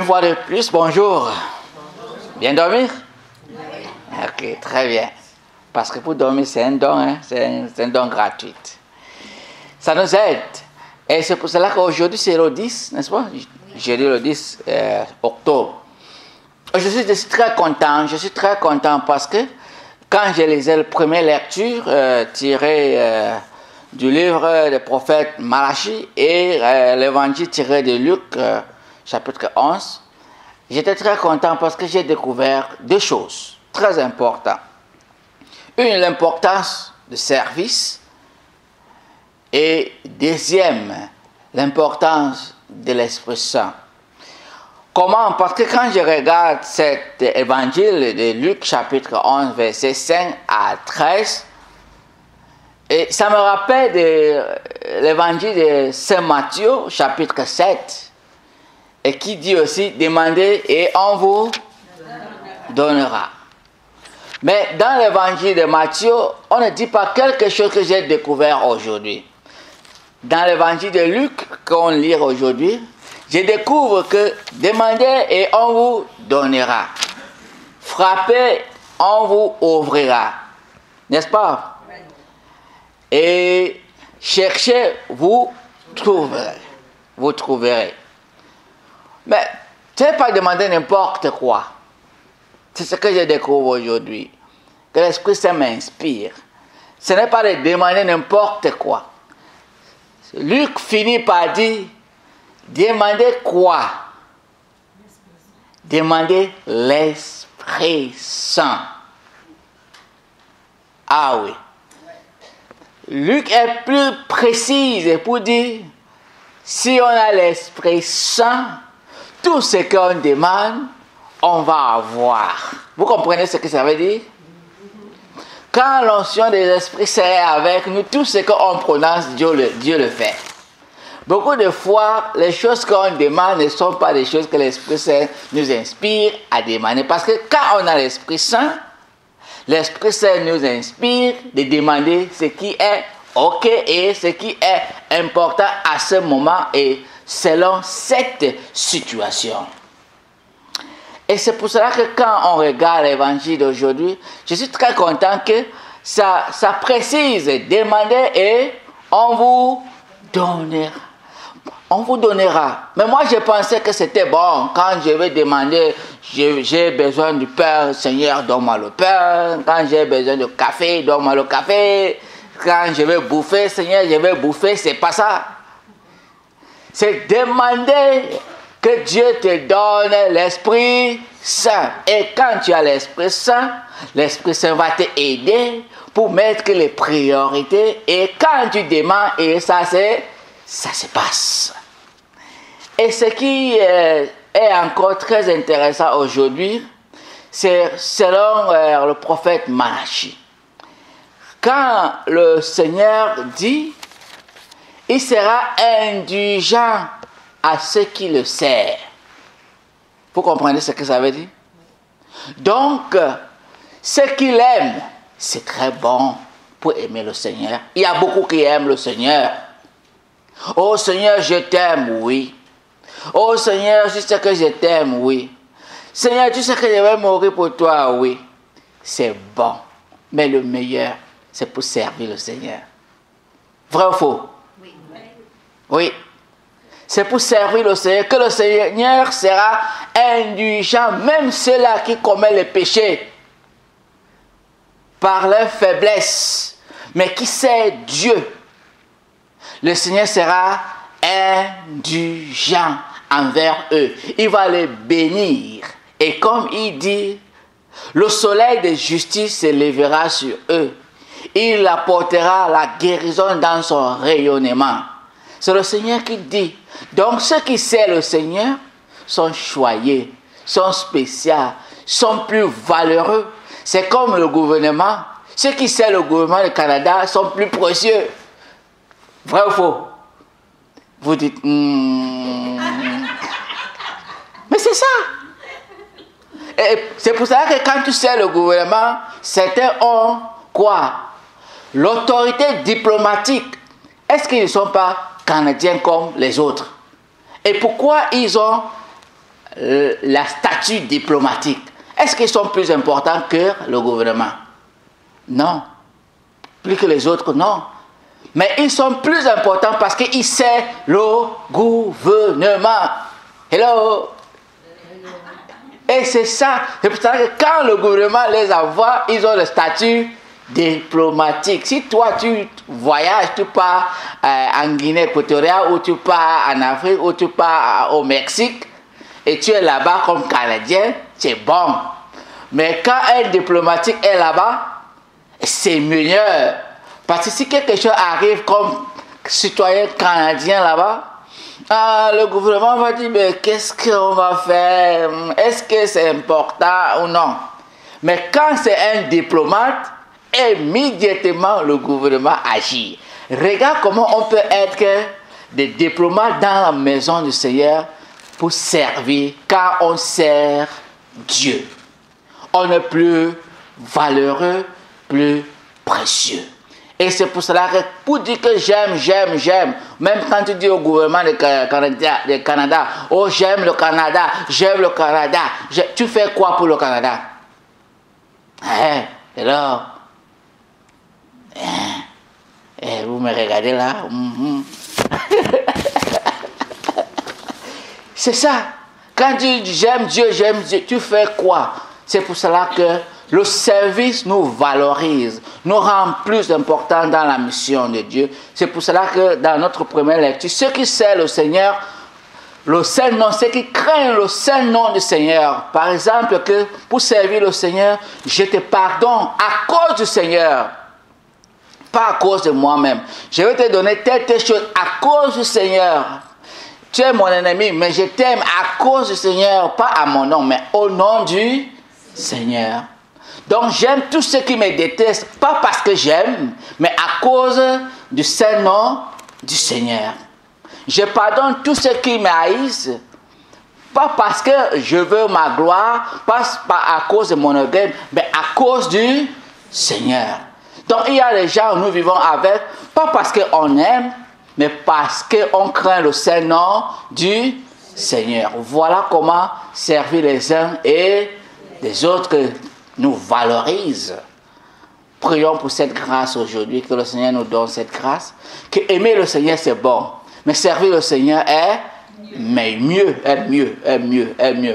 Une fois de plus, bonjour. Bien dormir? Ok, très bien. Parce que pour dormir, c'est un don, hein? C'est un don gratuit. Ça nous aide. Et c'est pour cela qu'aujourd'hui, c'est le 10, n'est-ce pas? Jeudi le 10 octobre. Je suis très content. Je suis très content parce que quand je lisais la première lecture tirée du livre des prophètes Malachi et l'évangile tiré de Luc, chapitre 11, j'étais très content parce que j'ai découvert deux choses très importantes. Une, l'importance du service, et deuxième, l'importance de l'Esprit Saint. Comment? Parce que quand je regarde cet évangile de Luc, chapitre 11, versets 5 à 13, et ça me rappelle de l'évangile de Saint Matthieu, chapitre 7, et qui dit aussi, demandez et on vous donnera. Mais dans l'évangile de Matthieu, on ne dit pas quelque chose que j'ai découvert aujourd'hui. Dans l'évangile de Luc, qu'on lit aujourd'hui, je découvre que demandez et on vous donnera. Frappez, on vous ouvrira. N'est-ce pas? Et cherchez, vous trouverez. Vous trouverez. Mais ce n'est pas demander n'importe quoi. C'est ce que je découvre aujourd'hui. Que l'Esprit Saint m'inspire. Ce n'est pas de demander n'importe quoi. Luc finit par dire, demandez quoi? Demandez l'Esprit Saint. Ah oui. Luc est plus précise pour dire, si on a l'Esprit Saint, tout ce qu'on demande, on va avoir. Vous comprenez ce que ça veut dire? Quand l'onction de l'Esprit Saint est avec nous, tout ce qu'on prononce, Dieu le fait. Beaucoup de fois, les choses qu'on demande ne sont pas des choses que l'Esprit Saint nous inspire à demander. Parce que quand on a l'Esprit Saint nous inspire de demander ce qui est OK et ce qui est important à ce moment et selon cette situation. Et c'est pour cela que quand on regarde l'évangile d'aujourd'hui, je suis très content que ça précise, demandez et on vous donnera. On vous donnera. Mais moi, je pensais que c'était bon. Quand je vais demander, j'ai besoin du pain, Seigneur, donne-moi le pain. Quand j'ai besoin de café, donne-moi le café. Quand je vais bouffer, Seigneur, je vais bouffer. C'est pas ça. C'est demander que Dieu te donne l'Esprit Saint. Et quand tu as l'Esprit Saint va t'aider pour mettre les priorités. Et quand tu demandes, et ça se passe. Et ce qui est encore très intéressant aujourd'hui, c'est selon le prophète Malachi. Quand le Seigneur dit, il sera indulgent à ceux qui le servent. Vous comprenez ce que ça veut dire? Donc, ceux qui l'aiment, c'est très bon pour aimer le Seigneur. Il y a beaucoup qui aiment le Seigneur. Oh Seigneur, je t'aime, oui. Oh Seigneur, tu sais que je t'aime, oui. Seigneur, tu sais que je vais mourir pour toi, oui. C'est bon. Mais le meilleur, c'est pour servir le Seigneur. Vrai ou faux? Oui. Oui. C'est pour servir le Seigneur que le Seigneur sera indulgent, même ceux-là qui commettent les péchés par leur faiblesse, mais qui sait Dieu. Le Seigneur sera indulgent envers eux. Il va les bénir. Et comme il dit, le soleil de justice se lèvera sur eux. Il apportera la guérison dans son rayonnement. C'est le Seigneur qui dit. Donc ceux qui servent le Seigneur sont choyés, sont spéciaux, sont plus valeureux. C'est comme le gouvernement. Ceux qui servent le gouvernement du Canada sont plus précieux. Vrai ou faux? Vous dites, mais c'est ça. Et c'est pour ça que quand tu sais le gouvernement, certains ont quoi? L'autorité diplomatique. Est-ce qu'ils ne sont pas Canadiens comme les autres? Et pourquoi ils ont la statue diplomatique. Est-ce qu'ils sont plus importants que le gouvernement? Non. Plus que les autres, non. Mais ils sont plus importants parce qu'ils servent le gouvernement. Hello? Et c'est ça. C'est pour ça que quand le gouvernement les envoie, ils ont le statut diplomatique. Si toi tu voyages, tu pars en Guinée équatoriale ou tu pars en Afrique ou tu pars au Mexique et tu es là-bas comme Canadien, c'est bon. Mais quand un diplomatique est là-bas, c'est meilleur. Parce que si quelque chose arrive comme citoyen canadien là-bas, le gouvernement va dire, mais qu'est-ce qu'on va faire? Est-ce que c'est important ou non? Mais quand c'est un diplomate, immédiatement le gouvernement agit. Regarde comment on peut être des diplomates dans la maison du Seigneur pour servir, car on sert Dieu. On est plus valeureux, plus précieux. Et c'est pour cela que pour dire que j'aime, même quand tu dis au gouvernement du Canada, oh j'aime le Canada, tu fais quoi pour le Canada? Alors, vous me regardez là? C'est ça. Quand tu dis j'aime Dieu, tu fais quoi? C'est pour cela que le service nous valorise, nous rend plus importants dans la mission de Dieu. C'est pour cela que dans notre première lecture, ceux qui servent le Seigneur, le Saint-Nom, ceux qui craignent le Saint-Nom du Seigneur, par exemple, que pour servir le Seigneur, je te pardonne à cause du Seigneur, pas à cause de moi-même. Je vais te donner telle chose à cause du Seigneur. Tu es mon ennemi, mais je t'aime à cause du Seigneur, pas à mon nom, mais au nom du Seigneur. Donc j'aime tous ceux qui me détestent, pas parce que j'aime, mais à cause du Saint-Nom du Seigneur. Je pardonne tous ceux qui me haïssent, pas parce que je veux ma gloire, pas à cause de mon orgueil, mais à cause du Seigneur. Donc il y a des gens, nous vivons avec, pas parce qu'on aime, mais parce qu'on craint le Saint-Nom du Seigneur. Voilà comment servir les uns et les autres que nous valorise. Prions pour cette grâce aujourd'hui, que le Seigneur nous donne cette grâce, que aimer le Seigneur c'est bon, mais servir le Seigneur est mieux,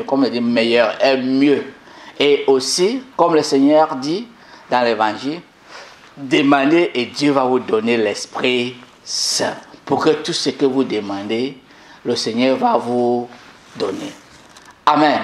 comme on dit meilleur, est mieux. Et aussi, comme le Seigneur dit dans l'Évangile, demandez et Dieu va vous donner l'Esprit Saint, pour que tout ce que vous demandez, le Seigneur va vous donner. Amen.